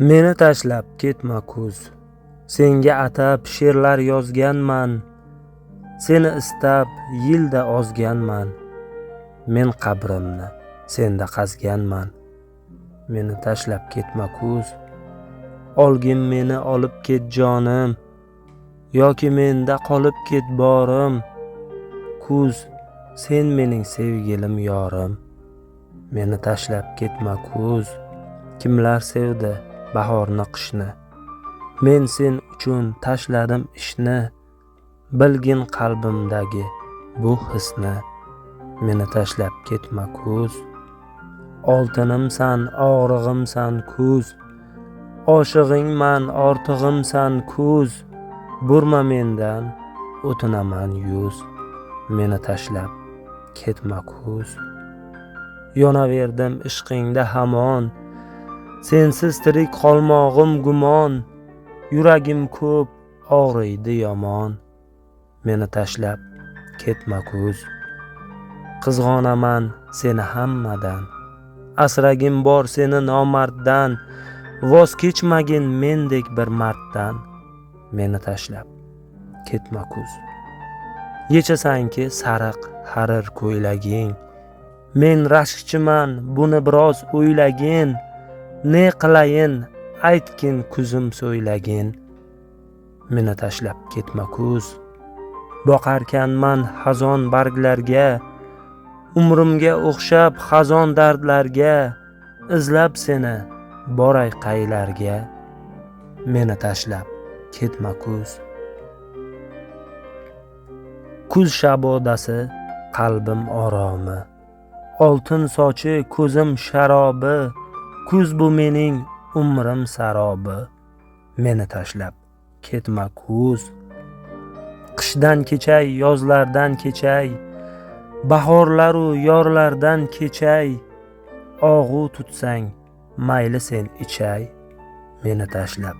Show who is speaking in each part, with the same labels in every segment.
Speaker 1: Meni tashlab ketma kuz, senga atab she'rlar yozganman, seni istab yilda ozganman, men qabrimni senda qazganman. Meni tashlab ketma kuz, olgin meni olib ket jonim, yoki menda qolib ket borim. Kuz, sen mening sevgilim yorim. Meni tashlab ketma kuz, kimlar sevdi bahorni qishni, men sen uchun tashladim ishni, bilgin qalbimdagi bu hisni. Meni tashlab ketma kuz, oltinimsan, og'rig'imsan kuz, oshig'ingman, ortig'imsan kuz, burma mendan o'tinaman yuz. Meni tashlab ketma kuz, yonaverdim ishqingda hamon, sensiz tirik qolmog'im gumon, yuragim ko'p og'riydi yomon. Meni tashlab ketma kuz, qizg'onaman seni hammadan, asragim bor seni nomarddan, voz kechmagin mendek bir marddan. Meni tashlab ketma kuz, yechasanki sariq harir ko'ylaging, men rashkchiman buni biroz o'ylagin, ne qilayin aytgin kuzim so'ylagin. Meni tashlab ketma kuz, boqarkanman xazon barglarga, umrimga o'xshab xazon dardlarga, izlab seni boray qaylarga. Meni tashlab ketma kuz, kuz shabodasi qalbim oromi, oltin sochi ko'zim sharobi, kuz bu mening umrim sarobi. Meni tashlab ketma kuz, qishdan kechay, yozlardan kechay, bahorlaru yorlardan kechay, og'u tutsang mayli sen ichay. Meni tashlab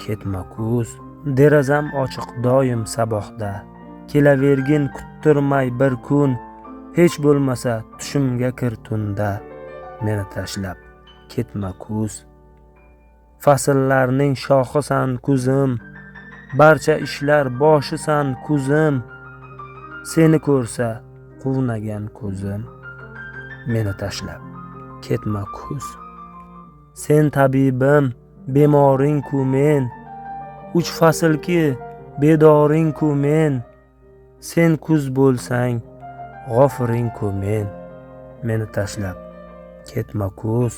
Speaker 1: ketma kuz, derazam ochiq doim sabohda, kelavergin kuttirmay bir kun, hech bo'lmasa tushimga kir tunda. Meni tashlab ketma kuz, fasllarning shoxisan kuzim, barcha ishlar boshisan kuzim, seni ko'rsa quvnagan ko'zim. Meni tashlab ketma kuz, sen tabibim, bemoring ku men, 3 faslki bedoring ku men, sen kuz bo'lsang g'ofiring ku men. Meni tashlab ketma kuz,